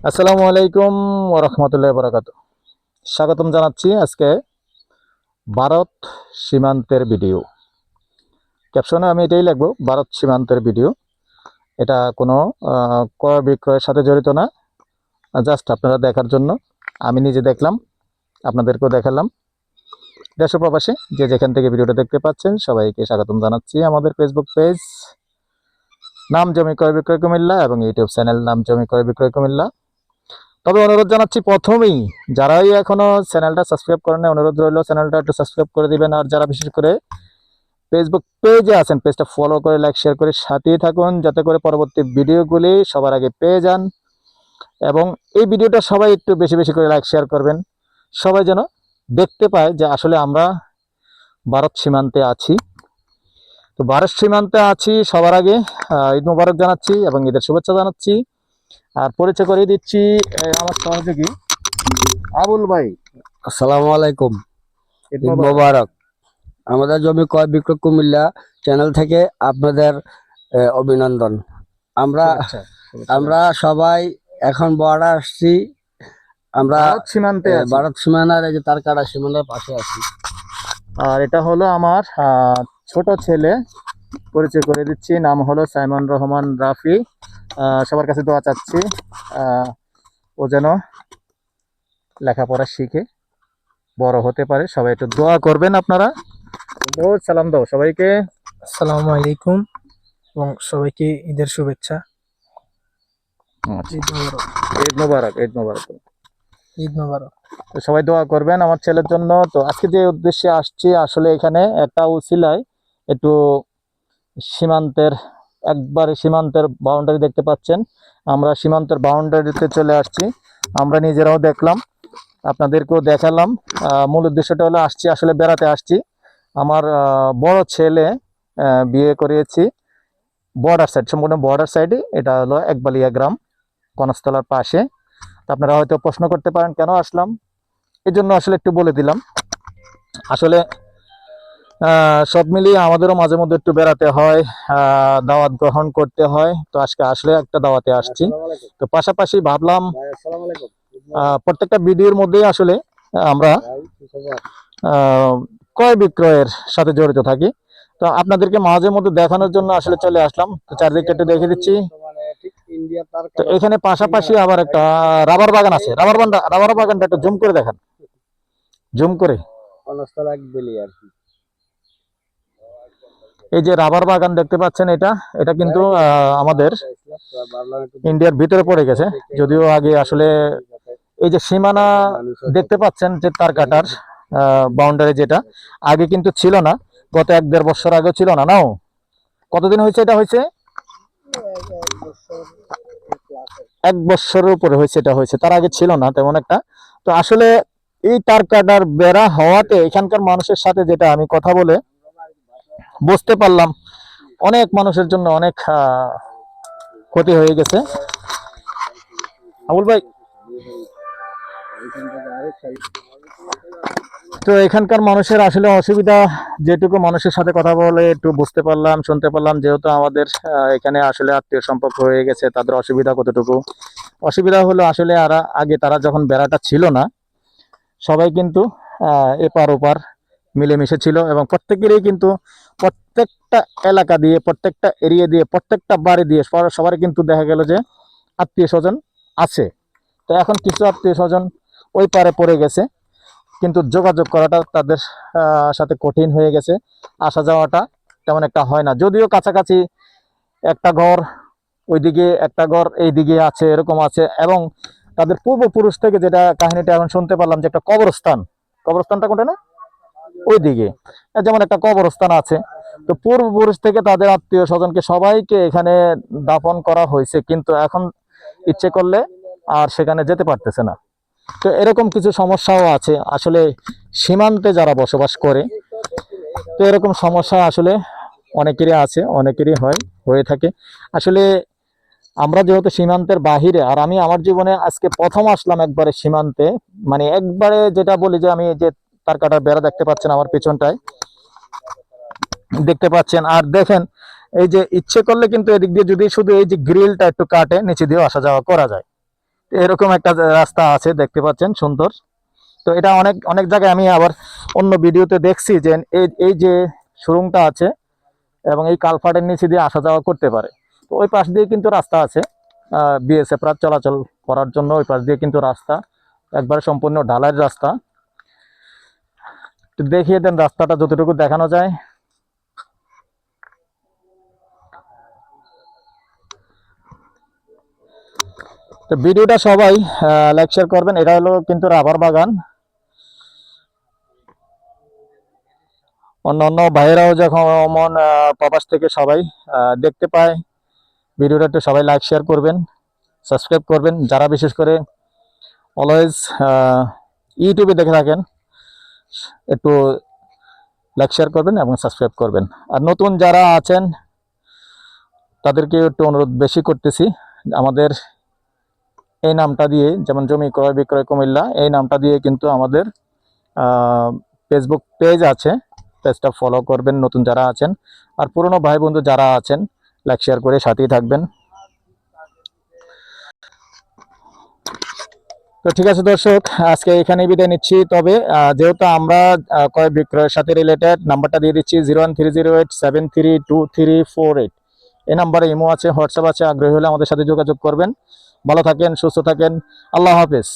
আসসালামু আলাইকুম ওয়া রাহমাতুল্লাহি ওয়া বারাকাতুহু। স্বাগতম জানাচ্ছি আজকে ভারত সীমান্তের ভিডিও। ক্যাপশনে আমি এটাই লিখব, ভারত সীমান্তের ভিডিও। এটা কোনো ক্রয় বিক্রয়ের সাথে জড়িত না, জাস্ট আপনারা দেখার জন্য। আমি নিজে দেখলাম, আপনাদেরকেও দেখালাম। দেশ ও প্রবাসে যে যেখান থেকে ভিডিওটা দেখতে পাচ্ছেন সবাইকে স্বাগতম জানাচ্ছি আমাদের ফেসবুক পেজ নাম জমি ক্রয় বিক্রয় কুমিল্লা এবং ইউটিউব চ্যানেল নাম জমি ক্রয় বিক্রয় কুমিল্লা। তবে অনুরোধ জানাচ্ছি প্রথমেই, যারাই এখনো চ্যানেলটা সাবস্ক্রাইব করেন না, অনুরোধ রইল চ্যানেলটা একটু সাবস্ক্রাইব করে দিবেন। আর যারা বিশেষ করে ফেসবুক পেজে আছেন, পেজটা ফলো করে লাইক শেয়ার করে সাথেই থাকুন, যাতে করে পরবর্তী ভিডিওগুলি সবার আগে পেয়ে যান। এবং এই ভিডিওটা সবাই একটু বেশি বেশি করে লাইক শেয়ার করবেন, সবাই যেন দেখতে পায় যে আসলে আমরা ভারত সীমান্তে আছি। তো ভারত সীমান্তে আছি সবার আগে ঈদ মোবারক জানাচ্ছি এবং ঈদের শুভেচ্ছা জানাচ্ছি। আর পরিচয় করিয়ে দিচ্ছি আমার সহযোগী আবুল ভাই। আসসালামু আলাইকুম, ঈদ ঈদ মোবারক। মোবারক। আমাদের জমি ক্রয় বিক্রয় কুমিল্লা চ্যানেল থেকে আপনাদের অভিনন্দন। আমরা শুভেচ্ছা শুভেচ্ছা আমরা সবাই এখন বর্ডার আসছি। আমরা ভারত সীমান্তে আছি। ভারত সীমানার এই যে তারকাটা সীমানার পাশে আছি। আর এটা হলো আমার ছোট ছেলে, পরিচয় করে দিচ্ছি, নাম হলো সাইমন রহমান রাফি। সবার কাছে দোয়া চাচ্ছি ও যেন লেখাপড়া শিখে বড় হতে পারে। সবাই একটু দোয়া করবেন আপনারা। বহুত সালাম দাও সবাইকে। আসসালামু আলাইকুম এবং সবাইকে ঈদের শুভেচ্ছা। আচ্ছা, ঈদ মোবারক। ঈদ মোবারক, ঈদ মোবারক। ঈদ মোবারক। তো সবাই দোয়া করবেন আমার ছেলের জন্য। তো আজকে যে উদ্দেশ্যে আসছি, আসলে এখানে একটা উছিলায় একটু সীমান্তের, একবারে সীমান্তের বাউন্ডারি দেখতে পাচ্ছেন, আমরা সীমান্তের বাউন্ডারিতে চলে আসছি। আমরা নিজেরাও দেখলাম, আপনাদেরকেও দেখালাম। মূল উদ্দেশ্যটা হলো আসছি আসলে বেড়াতে আসছি। আমার বড় ছেলে বিয়ে করিয়েছি বর্ডার সাইড, সম্পূর্ণ বর্ডার সাইডে। এটা হলো একবালিয়া গ্রাম, কনস্তলার পাশে। তো আপনারা হয়তো প্রশ্ন করতে পারেন কেন আসলাম, এই জন্য আসলে একটু বলে দিলাম। আসলে সব মিলিয়ে আমাদেরও মাঝে মধ্যে একটু বেড়াতে হয়, দাওয়াত গ্রহণ করতে হয়। তো আজকে আসলে একটা দাওয়াতে আসছি। তো পাশাপাশি ভাবলাম প্রত্যেকটা ভিডিওর মধ্যেই আসলে আমরা আহ, ক্রয় বিক্রয়ের সাথে জড়িত থাকি। তো আপনাদেরকে মাঝে মধ্যে দেখানোর জন্য আসলে চলে আসলাম। তো চারদিকটা একটু দেখে দিচ্ছি। তো এখানে পাশাপাশি আবার একটা রাবার বাগান আছে। রাবার বাগানটা একটু জুম করে দেখান, জুম করে। এই যে রাবার বাগান দেখতে পাচ্ছেন, এটা এটা কিন্তু আমাদের ইন্ডিয়ার ভিতরে পড়ে গেছে। যদিও আগে আসলে এই যে সীমানা দেখতে পাচ্ছেন, যে তার কাটার বাউন্ডারি, যেটা আগে কিন্তু ছিল না। গত 1-1.5 বছর আগে ছিল না। নাও কতদিন হয়েছে এটা হয়েছে? 1 বছরের উপরে হয়েছে এটা হয়েছে, তার আগে ছিল না তেমন একটা। তো আসলে এই তার কাটার বেড়া হওয়াতে এখানকার মানুষের সাথে যেটা আমি কথা বলে বুঝতে পারলাম, অনেক মানুষের জন্য অনেক ক্ষতি হয়ে গেছে। আবুল ভাই, তো এখানকার মানুষের আসলে অসুবিধা, যেটুকু মানুষের সাথে কথা বলে একটু বুঝতে পারলাম, শুনতে পারলাম, যেহেতু আমাদের এখানে আসলে আত্মীয় সম্পর্ক হয়ে গেছে, তাদের অসুবিধা কতটুকু। অসুবিধা হলো আসলে আগে তারা যখন বেড়াটা ছিল না, সবাই কিন্তু এপার ওপার মিলেমিশে ছিল এবং প্রত্যেকেরই কিন্তু প্রত্যেকটা এলাকা দিয়ে, প্রত্যেকটা এরিয়া দিয়ে, প্রত্যেকটা বাড়ি দিয়ে সবার কিন্তু দেখা গেল যে আত্মীয় স্বজন আছে। তো এখন কিছু আত্মীয় স্বজন ওই পারে পড়ে গেছে, কিন্তু যোগাযোগ করাটা তাদের সাথে কঠিন হয়ে গেছে। আসা যাওয়াটা তেমন একটা হয় না। যদিও কাছাকাছি একটা ঘর ওইদিকে, একটা ঘর এইদিকে আছে, এরকম আছে। এবং তাদের পূর্বপুরুষ থেকে যেটা কাহিনীটা এখন শুনতে পারলাম, যে একটা কবরস্থান, কবরস্থানটা কোনটা না ওইদিকে, যেমন একটা কবরস্থান আছে। তো পূর্বপুরুষ থেকে তাদের আত্মীয় স্বজনকে সবাইকে এখানে দাফন করা হয়েছে, কিন্তু এখন ইচ্ছে করলে আর সেখানে যেতে পারতেছে না। তো এরকম কিছু সমস্যাও আছে আসলে সীমান্তে যারা বসবাস করে। তো এরকম সমস্যা আসলে অনেকেরই আছে, অনেকেরই হয়ে থাকে। আসলে আমরা যেহেতু সীমান্তের বাহিরে, আর আমি আমার জীবনে আজকে প্রথম আসলাম একবারে সীমান্তে, মানে একবারে যেটা বলি যে আমি যে তার কাটার বেড়া দেখতে পাচ্ছেন আমার পিছনটায়, দেখতে পাচ্ছেন। আর দেখেন, এই যে ইচ্ছে করলে কিন্তু এদিক দিয়ে যদি শুধু এই যে গ্রিলটা একটু কাটে, নিচে দিয়েও আসা যাওয়া করা যায়। তো এরকম একটা রাস্তা আছে, দেখতে পাচ্ছেন, সুন্দর। তো এটা অনেক অনেক জায়গায় আমি আবার অন্য ভিডিওতে দেখছি যে এই এই যে সুড়ঙ্গটা আছে এবং এই কালভার্টের নিচে দিয়ে আসা যাওয়া করতে পারে। তো ওই পাশ দিয়ে কিন্তু রাস্তা আছে, বিএসএফরা চলাচল করার জন্য ওই পাশ দিয়ে কিন্তু রাস্তা, একবারে সম্পূর্ণ ঢালাইয়ের রাস্তা। একটু দেখিয়ে দেন রাস্তাটা যতটুকু দেখানো যায়। তো ভিডিওটা সবাই লাইক শেয়ার করবেন। এটা হলো কিন্তু রাবার বাগান। অন্য অন্য ভাইয়েরাও যখন প্রবাস থেকে সবাই দেখতে পায়, ভিডিওটা একটু সবাই লাইক শেয়ার করবেন, সাবস্ক্রাইব করবেন। যারা বিশেষ করে অলওয়েজ ইউটিউবে দেখে থাকেন, একটু লাইক শেয়ার করবেন এবং সাবস্ক্রাইব করবেন। আর নতুন যারা আছেন তাদেরকে একটু অনুরোধ বেশি করতেছি, আমাদের এই নামটা দিয়ে, যেমন জমি ক্রয় বিক্রয় কুমিল্লা, এই নামটা দিয়ে কিন্তু আমাদের ফেসবুক পেজ আছে, পেজটা ফলো করবেন নতুন যারা আছেন। আর পুরনো ভাই বন্ধু যারা আছেন লাইক শেয়ার করে সাথেই থাকবেন। তো ঠিক আছে দর্শক, আজকে এখানেই বিদায় নিচ্ছি। তবে যেহেতু আমরা ক্রয় বিক্রয়ের সাথে রিলেটেড, নাম্বারটা দিয়ে দিচ্ছি 01308732348। এই নাম্বারে ইমো আছে, হোয়াটসঅ্যাপ আছে। আগ্রহী হলে আমাদের সাথে যোগাযোগ করবেন। ভালো থাকেন, সুস্থ থাকেন, আল্লাহ হাফেজ।